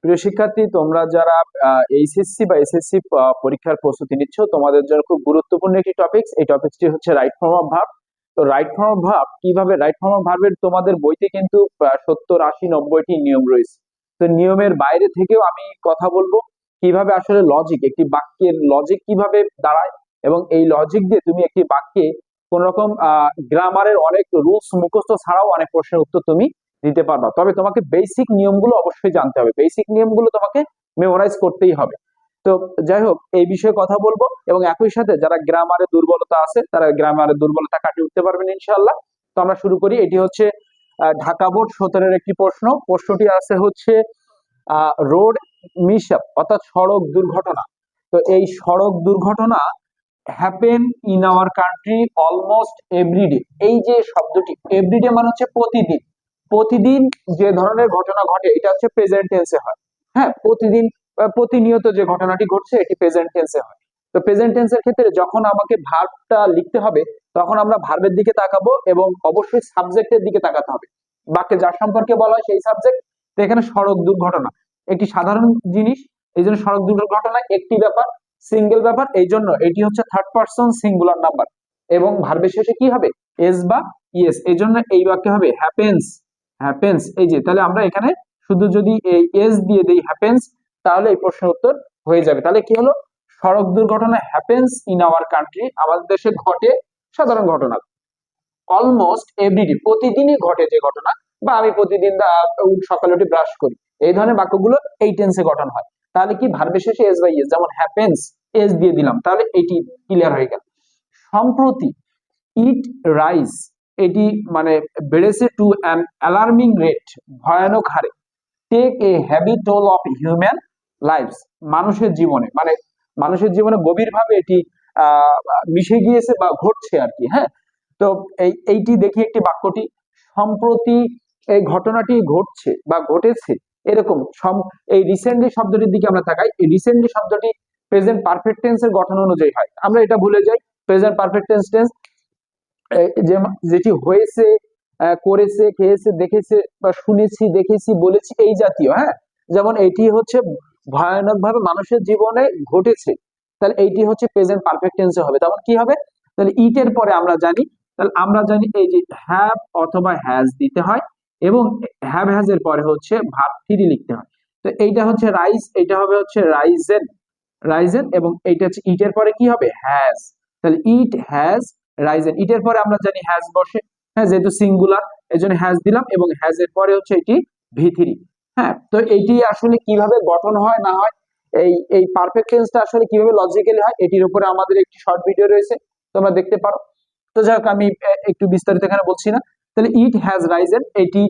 প্রিয় শিক্ষার্থী, তোমরা যারা এইচএসসি বা এসএসসি পরীক্ষার প্রস্তুতি নিচ্ছ, তোমাদের জন্য খুব গুরুত্বপূর্ণ একটি টপিকস। এই টপিকসটি হচ্ছে রাইট ফর্ম অফ ভার্ব। তো রাইট ফর্ম অফ ভার্ব কিভাবে, রাইট ফর্ম অফ ভার্বের তোমাদের বইতে কিন্তু 70, 80, 90টি নিয়ম রয়েছে। তো নিয়মের বাইরে থেকেও আমি কথা বলবো কিভাবে আসলে লজিক, একটি বাক্যের লজিক কিভাবে দাঁড়ায়, এবং এই লজিক দিয়ে তুমি একটি বাক্যে কোন রকম গ্রামারের অনেক রুলস মুখস্থ ছাড়াও অনেক প্রশ্নের উত্তর তুমি দিতে পারবা। তবে তোমাকে বেসিক নিয়মগুলো অবশ্যই জানতে হবে, বেসিক নিয়মগুলো তোমাকে মেমোরাইজ করতেই হবে। তো যাই হোক, এই বিষয়ে কথা বলবো, এবং একই সাথে যারা গ্রামারে দুর্বলতা আছে তারা গ্রামারের দুর্বলতা কাটিয়ে উঠতে পারবেন ইনশাআল্লাহ। তো আমরা শুরু করি। এটি হচ্ছে ঢাকা বোর্ড 17-এর একটি প্রশ্ন। প্রশ্নটি আছে হচ্ছে রোড মিসআপ, অর্থাৎ সড়ক দুর্ঘটনা। তো এই সড়ক দুর্ঘটনা happen in our country almost everyday. এই যে শব্দটি এভরিডে মানে হচ্ছে প্রতিদিন, প্রতিদিন যে ধরনের ঘটনা ঘটে এটা হচ্ছে প্রেজেন্ট টেন্সে হয়। হ্যাঁ, প্রতিদিন প্রতিনিয়ত যে ঘটনাটি ঘটছে এটি প্রেজেন্ট টেন্সে হয়। তো প্রেজেন্ট টেন্সের ক্ষেত্রে যখন আমাকে ভার্বটা লিখতে হবে তখন আমরা ভার্বের দিকে তাকাবো এবং অবশ্যই সাবজেক্টের দিকে তাকাতে হবে। বাক্যে যার সম্পর্কে বলা হয় সেই সাবজেক্ট। তো এখানে সড়ক দুর্ঘটনা একটি সাধারণ জিনিস, এই জন্য সড়ক দুর্ঘটনা একটি ব্যাপার, সিঙ্গেল ব্যাপার, এই জন্য এটি হচ্ছে থার্ড পারসন সিঙ্গুলার নাম্বার, এবং ভার্বের শেষে কি হবে, এস বা ইয়েস। এই জন্য এই বাক্যে হবে হ্যাপেন্স, হ্যাপেন্স। এই যে, তাহলে আমরা এখানে শুধু যদি এই এস দিয়ে দেই হ্যাপেন্স, তাহলে এই প্রশ্নের উত্তর হয়ে যাবে। তাহলে কি হলো, সড়ক দুর্ঘটনা হ্যাপেন্স ইন আওয়ার কান্ট্রি, আমাদের দেশে ঘটে, সাধারণ ঘটনা। অলমোস্ট এভরিডে, প্রতিদিনই ঘটে যে ঘটনা, বা আমি প্রতিদিন সকালে উঠে ব্রাশ করি, এই ধরনের বাক্যগুলো এই টেন্সে গঠন হয়। তাহলে কি ভার্বের শেষে এস বাই এস, যেমন হ্যাপেন্স এস দিয়ে দিলাম, তাহলে এটি ক্লিয়ার হয়ে গেল। সম্প্রতি ইট রাইজ, এটি মানে বেড়েছে টু অ্যান অ্যালার্মিং রেট, ভয়ানক হারে। Take a heavy toll of human lives, মানুষের জীবনে, মানে মানুষের জীবনে গভীরভাবে এটি মিশে গিয়েছে বা ঘটছে আর কি। হ্যাঁ, তো এইটি দেখি একটি বাক্যটি, সম্প্রতি এই ঘটনাটি ঘটছে বা ঘটেছে, এরকম এই রিসেন্টলি শব্দটির দিকে আমরা তাকাই। এই রিসেন্টলি শব্দটি প্রেজেন্ট পারফেক্ট টেন্সের গঠন অনুযায়ী হয়, আমরা এটা ভুলে যাই। প্রেজেন্ট পারফেক্ট টেন্স যেটি হয়েছে, করেছে, খেয়েছে, দেখেছে, বা শুনেছি, দেখেছি, বলেছি, এই জাতীয়। হ্যাঁ, যেমন এটি হচ্ছে ভয়ানক ভাবে মানুষের জীবনে ঘটেছে, তাহলে এইটি হচ্ছে প্রেজেন্ট পারফেক্ট টেন্সে হবে। তখন কি হবে, তাহলে ইটের পরে আমরা জানি, তাহলে আমরা জানি এই যে হ্যাভ অথবা হ্যাজ দিতে হয়, এবং হ্যাভ হ্যাজ এর পরে হচ্ছে ভার্ব থ্রি লিখতে হয়। তো এইটা হচ্ছে রাইজ, এটা হবে হচ্ছে রাইজেন, রাইজেন, এবং এইটা হচ্ছে ইটের পরে কি হবে, হ্যাজ। তাহলে ইট হ্যাজ রাইজেন, ইটের পরে আমরা জানি হ্যাজ বসে। হ্যাঁ, যেহেতু সিঙ্গুলার এই জন্য হ্যাজ দিলাম, এবং হ্যাজ এর পরে হচ্ছে এটি ভি3। হ্যাঁ, তো এইটি আসলে কিভাবে গঠন হয় না হয়, এই এই পারফেক্ট টেন্সটা আসলে কিভাবে লজিক্যালি হয়, এটির উপরে আমাদের একটি শর্ট ভিডিও রয়েছে, তোমরা দেখতে পারো। তো যাই হোক, আমি একটু বিস্তারিত এখানে বলছি না। তাহলে ইট হ্যাজ রাইজেন, এটি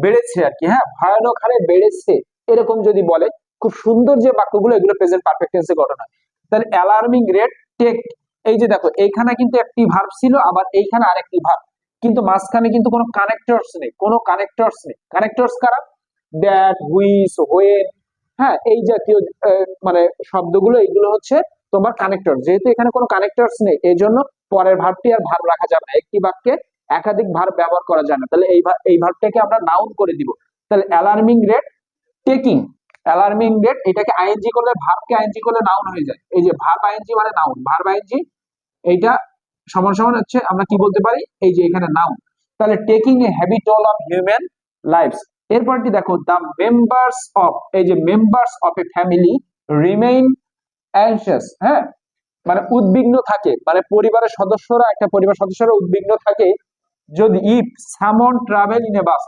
বেড়েছে আর কি। হ্যাঁ, ভয়ানক হারে বেড়েছে, এরকম যদি বলে, খুব সুন্দর যে বাক্যগুলো, এগুলো প্রেজেন্ট পারফেক্ট টেন্সে গঠন হয়। তাহলে অ্যালার্মিং রেট টেক, এই যে দেখো এইখানে কিন্তু একটি ভার্ব ছিল, আবার এইখানে আরেকটি ভার্ব, কিন্তু মাঝখানে কিন্তু কোনো কানেক্টরস নেই, কোনো কানেক্টরস নেই। কানেক্টরস কারা, দ্যাট, হুইচ, হোয়েন। হ্যাঁ, এই জাতীয় মানে শব্দগুলো, এইগুলো হচ্ছে তোমার কানেক্টর। যেহেতু এখানে কোনো কানেক্টরস নেই, এই জন্য পরের ভার্বটি আর ভার্ব রাখা যাবে না, একটি বাক্যে একাধিক ভার্ব ব্যবহার করা যায় না। তাহলে এই ভার্বটাকে আমরা নাউন করে দিব। তাহলে alarming rate taking, alarming rate, এটাকে আইএনজি করলে, ভার্বকে আইএনজি করলে নাউন হয়ে যায়। এই যে ভার্ব আইএনজি মানে নাউন, ভার্ব আইএনজি, এইটা সমান সমান হচ্ছে আমরা কি বলতে পারি, এই যে এখানে নাউন। তাহলে taking a heavy toll of human lives, এরপরটি দেখো দ্য মেম্বার্স অফ, এই যে members of a family remain anxious. হ্যাঁ, মানে উদ্বিগ্ন থাকে, মানে পরিবারের সদস্যরা, একটা পরিবার সদস্যরা উদ্বিগ্ন থাকে যদি ইফ সামন ট্রাভেল ইন এ বাস,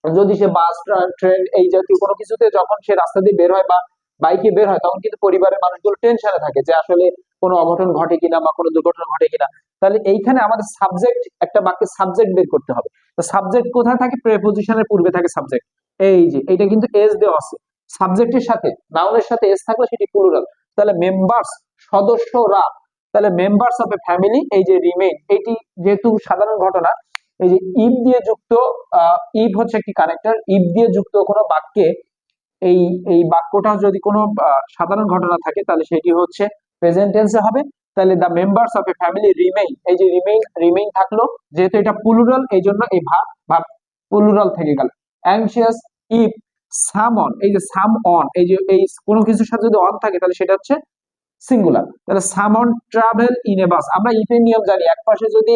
যদি সে বাস, ট্রেন, এই জাতীয় কোনো কিছুতে যখন সে রাস্তা দিয়ে বের হয় বা বাইকে বের হয়, তখন কিন্তু পরিবারের মানুষগুলো টেনশনে থাকে যে আসলে কোনো অঘটন ঘটে কিনা বা কোনো দুর্ঘটনা ঘটে কিনা। তাহলে এইখানে আমাদের সাবজেক্ট, একটা বাক্যের সাবজেক্ট বের করতে হবে। তো সাবজেক্ট কোথায় থাকে, প্রেপোজিশনের পূর্বে থাকে সাবজেক্ট। এই যে এটা কিন্তু এস দেওয়া আছে, সাবজেক্টের সাথে, নাউনের সাথে এস থাকলে সেটি প্লুরাল। তাহলে মেম্বার্স, সদস্যরা, তাহলে মেম্বার্স অফ এ ফ্যামিলি, এই যে রিমেইন, এটি যেহেতু সাধারণ ঘটনা, এই যে ইফ দিয়ে যুক্ত, ইফ হচ্ছে একটি কানেক্টর, ইফ দিয়ে যুক্ত কোনো বাক্যে এই এই বাক্যটা যদি কোনো সাধারণ ঘটনা থাকে, তাহলে সেটি হচ্ছে প্রেজেন্ট টেন্সে হবে। তাহলে the members of a family remain, এই যে রিমেইন, রিমেইন থাকলো, যেহেতু এটা প্লুরাল এই জন্য এই ভার্ব প্লুরাল থেকে গেল। অ্যাংশিয়াস ইফ, সাম অন, এই যে সাম অন, এই যে এই কোনো কিছুর সাথে যদি অন থাকে তাহলে সেটা হচ্ছে সিঙ্গুলার। তাহলে সাম অন ট্রাভেল ইন এ বাস, আমরা ইফের নিয়ম জানি, এক পাশে যদি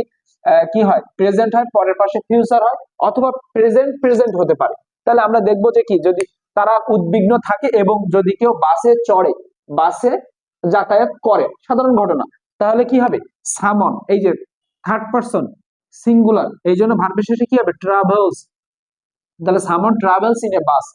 কি হয় প্রেজেন্ট হয়, পরের পাশে ফিউচার হয়, অথবা প্রেজেন্ট প্রেজেন্ট হতে পারে। তাহলে আমরা দেখবো যে কি, যদি তারা উদ্বিগ্ন থাকে এবং যদি কেউ বাসে চড়ে, বাসে যাতায়াত করে, সাধারণ ঘটনা, তাহলে কি হবে সামন, এই যে থার্ড পারসন সিঙ্গুলার, এই জন্য ভার্বের শেষে কি হবে ট্রাভেলস, তাহলে সামন ট্রাভেলস ইন এ বাস।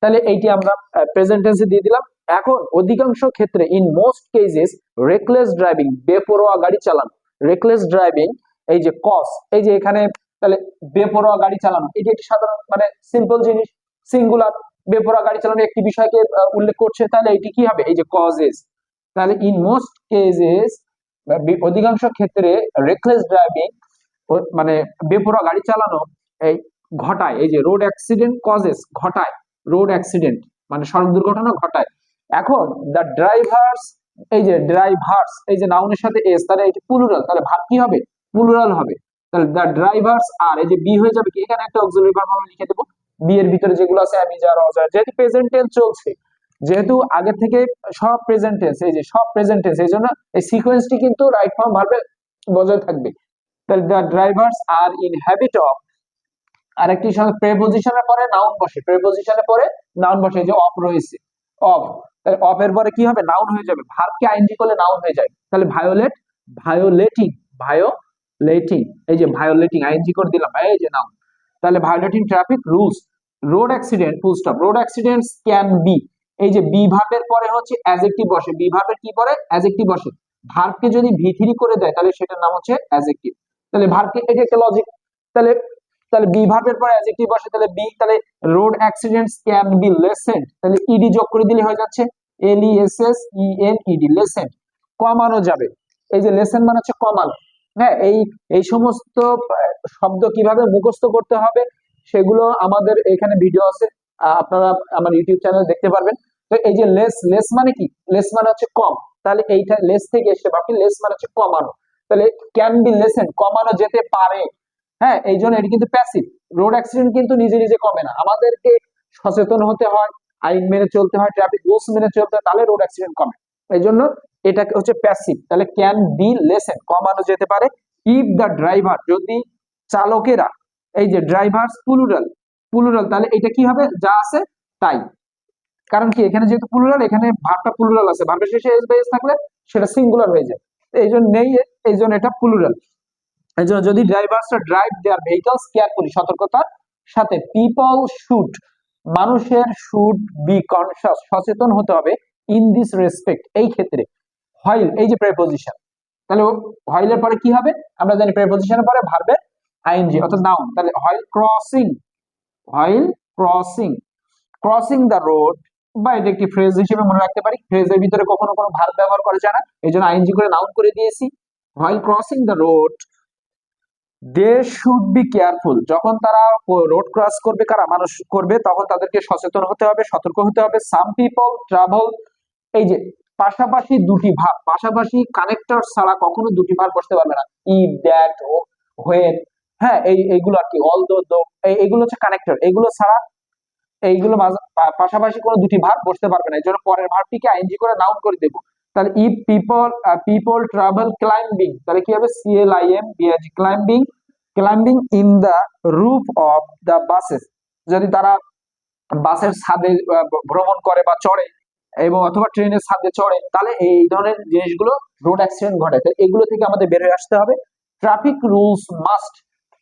তাহলে এইটি আমরা প্রেজেন্ট টেন্সে দিয়ে দিলাম। এখন অধিকাংশ ক্ষেত্রে in most cases reckless driving, বেপরোয়া গাড়ি চালানো, রেকলেস ড্রাইভিং, এই যে কজ, এই যে এখানে তাহলে বেপরোয়া গাড়ি চালানো, এটি একটি সাধারণ মানে সিম্পল জিনিস, সিঙ্গুলার, বেপরোয়া গাড়ি চালানো একটি বিষয়কে উল্লেখ করছে, তাহলে এটি কি হবে এই যে কজেস। তাহলে ইন মোস্ট কেসেস, অধিকাংশ ক্ষেত্রে রেকলেস ড্রাইভিং মানে বেপরোয়া গাড়ি চালানো এই ঘটায়, এই যে রোড অ্যাক্সিডেন্ট কজেস, ঘটায় রোড অ্যাক্সিডেন্ট মানে সড়ক দুর্ঘটনা ঘটায়। এখন দ্য ড্রাইভার্স, এই যে ড্রাইভার্স, এই যে নাউনের সাথে এস, তাহলে এটি প্লুরাল, তাহলে ভাব কি হবে প্লুরাল হবে। তাহলে দ্য ড্রাইভার্স আর, এই যে বি হয়ে যাবে কি, এখানে একটা অক্সিলারি ভার্ব আমরা লিখে দেবো, বি এর ভিতরে যেগুলো আছে আমি যার অজার, যেহেতু প্রেজেন্ট টেন্স চলছে, যেহেতু আগে থেকে সব প্রেজেন্ট টেন্স, এই যে সব প্রেজেন্ট টেন্স, এই জন্য এই সিকোয়েন্সটি কিন্তু রাইট ফর্ম ভার্বে বজায় থাকবে। তাহলে the drivers are in habit of, আরেকটি প্রেপোজিশনের পরে নাউন বসে, প্রেপোজিশনের পরে নাউন বসে, যে অফ রয়েছে, অফ, তাহলে অফ এর পরে কি হবে নাউন হয়ে যাবে, ভার্বকে আইএনজি করলে নাউন হয়ে যায়। তাহলে ভায়োলেট, ভায়োলেটিং, ভায়োলেটিং, এই যে ভায়োলেটিং আইএনজি করে দিলাম, এই যে নাউন। তাহলে violating traffic rules, road accident full stop, road accidents can be, এই যে বি ভার্বের পরে হচ্ছে অ্যাডজেক্টিভ বসে, বি ভার্বের কি পরে অ্যাডজেক্টিভ বসে, ভার্বকে যদি ভি3 করে দেয় তাহলে সেটার নাম হচ্ছে অ্যাডজেক্টিভ। তাহলে ভার্বকে, এটা একটা লজিক। তাহলে তাহলে বি ভার্বের পরে অ্যাডজেক্টিভ বসে, তাহলে বি, তাহলে road accidents can be lessened, তাহলে ইডি যোগ করে দিলে হয়ে যাচ্ছে LESSENED, লেসেন্ড, কমানো যাবে, এই যে লেসেন মানে হচ্ছে কমানো। হ্যাঁ, এই এই সমস্ত শব্দ কিভাবে মুখস্থ করতে হবে সেগুলো আমাদের এখানে ভিডিও আছে, আপনারা আমার ইউটিউব চ্যানেল দেখতে পারবেন। তো এই যে লেস, লেস মানে কি, লেস মানে হচ্ছে কম, তাহলে এইটা লেস থেকে এসে বাকি লেস মানে হচ্ছে কমানো, তাহলে ক্যান বি লেসেন, কমানো যেতে পারে। হ্যাঁ, এই জন্য এটি কিন্তু প্যাসিভ, রোড অ্যাক্সিডেন্ট কিন্তু নিজে নিজে কমে না, আমাদেরকে সচেতন হতে হয়, আইন মেনে চলতে হয়, ট্রাফিক রুলস মেনে চলতে হয়, তাহলে রোড অ্যাক্সিডেন্ট কমে। এই জন্য এটা হচ্ছে প্যাসিভ, তাহলে ক্যান বি লেসেন, কমানো যেতে পারে। ইফ দ্য ড্রাইভার, যদি চালকেরা, এই যে ড্রাইভার্স প্লুরাল, প্লুরাল, তাহলে এটা কি হবে যা আছে তাই, কারণ কি এখানে যেহেতু প্লুরাল, এখানে ভার্বটা প্লুরাল আছে, ভার্বের শেষে এস বা এস থাকলে সেটা সিঙ্গুলার হয়ে যায়, এই জন্য নেই, এই জন্য এটা প্লুরাল। এই জন্য যদি ড্রাইভার্সরা ড্রাইভ দেয়ার ভেহিকলস কেয়ারফুলি, সতর্কতার সাথে, পিপল শুড, মানুষের শুড বি কনসাস, সচেতন হতে হবে, ইন দিস রেসপেক্ট, এই ক্ষেত্রে। হোয়াইল, এই যে প্রেপোজিশন, তাহলে হোয়াইলের পরে কি হবে আমরা জানি, প্রেপোজিশনের পরে ভার্বের আইএনজি অর্থাৎ নাউন, তাহলে while crossing, while crossing, crossing the road, বা এটা একটি ফ্রেজ হিসেবে মনে রাখতে পারি, ফ্রেজের ভিতরে কখনো কোনো ভার্ব ব্যবহার করা যায় না, এই জন্য আইএনজি করে নাউন করে দিয়েছি। While crossing the road they should be careful, যখন তারা রোড ক্রস করবে, কারা মানুষ করবে, তখন তাদেরকে সচেতন হতে হবে, সতর্ক হতে হবে। সাম পিপল ট্রাভেল, এই যে পাশাপাশি দুটি ভাব, পাশাপাশি কানেক্টর ছাড়া কখনো দুটি ভাব বসতে পারবে না, ইফ, দ্যাট, হোয়েন, হ্যাঁ এইগুলো আর কি, অল দো, এইগুলো হচ্ছে কানেক্টর, এগুলো ছাড়া, এইগুলো পাশাপাশি কোনো দুটি ভাব বসতে পারবে না, এই জন্য পরের ভাবটিকে আইএনজি করে নাউন করে দেবো। তাহলে if people, people travel climbing, তাহলে কি হবে CLIMBING, climbing, climbing in the roof of the buses, যদি তারা বাসের ছাদে ভ্রমণ করে বা চড়ে, এবং অথবা ট্রেনের ছাদে চড়ে, তাহলে এই ধরনের জিনিসগুলো রোড অ্যাক্সিডেন্ট ঘটে, তো এগুলো থেকে আমাদের বের হয়ে আসতে হবে। ট্রাফিক রুলস মাস্ট,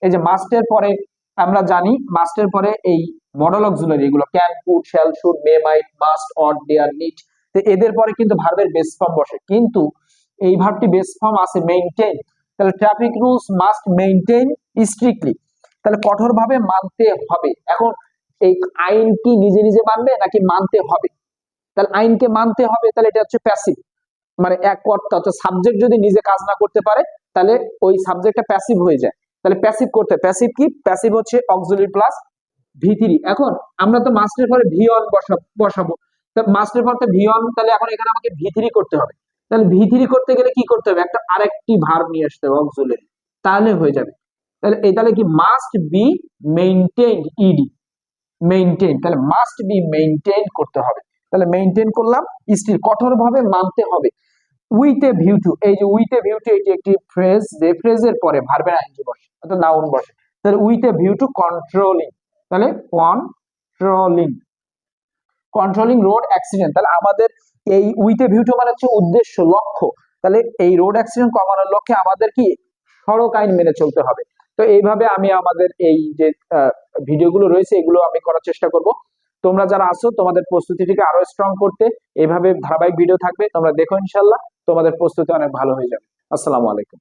এই যে মাস্টের পরে আমরা জানি, মাস্টের পরে এই মডেল অক্সিলারি, এগুলো can, could, shall, should, may, might, must, ought, dare, need, তো এদের পরে কিন্তু ভার্বের বেস ফর্ম বসে, কিন্তু এই ভার্বটি বেস ফর্ম আছে মেইনটেইন, তাহলে traffic rules must maintain strictly, তাহলে কঠোরভাবে মানতে হবে। এখন এই আইন কি নিজে নিজে মানবে নাকি মানতে হবে, তাহলে আইনকে মানতে হবে, তাহলে এটা হচ্ছে প্যাসিভ, মানে এক কর্তা, অর্থাৎ সাবজেক্ট যদি নিজে কাজ না করতে পারে তাহলে ওই সাবজেক্টটা প্যাসিভ হয়ে যায়, তাহলে প্যাসিভ করতে, প্যাসিভ কি, প্যাসিভ হচ্ছে অক্সিলারি প্লাস V3। এখন আমরা তো মাস্টের পরে V1 বসাবো, মাস্টের পর তো V1, তাহলে এখন এখানে আমাকে V3 করতে হবে, তাহলে V3 করতে গেলে কি করতে হবে, একটা আরেকটি ভার্ব নিয়ে আসতে হবে অক্সিলারি, তাহলে হয়ে যাবে। তাহলে কি must be maintained, ed, maintain, তাহলে মাস্ট বি মেইনটেইন করতে হবে। তাহলে মেইনটেইন করলাম, স্টিল কঠোরভাবে মানতে হবে। উইথ এ ভিউ টু, এই যে উইথ এ ভিউ টু এটি একটি ফ্রেজ, যে ফ্রেজের পরে ভার্বের আইনজি বসে অর্থাৎ নাউন বসে। তাহলে with a view to controlling, তাহলে কন্ট্রোলিং, কন্ট্রোলিং রোড অ্যাক্সিডেন্ট, তাহলে আমাদের এই উইথ এ ভিউ টু মানে হচ্ছে উদ্দেশ্য, লক্ষ্য। তাহলে এই রোড অ্যাক্সিডেন্ট কমানোর লক্ষ্যে আমাদের কি সড়ক আইন মেনে চলতে হবে। তো এইভাবে আমি আমাদের এই যে ভিডিওগুলো রয়েছে এগুলো আমি করার চেষ্টা করব। তোমরা যারা আছো তোমাদের প্রস্তুতিটিকে আরো স্ট্রং করতে এইভাবে ধারাবাহিক ভিডিও থাকবে, তোমরা দেখো, ইনশাল্লাহ তোমাদের প্রস্তুতি অনেক ভালো হয়ে যাবে। আসসালামু আলাইকুম।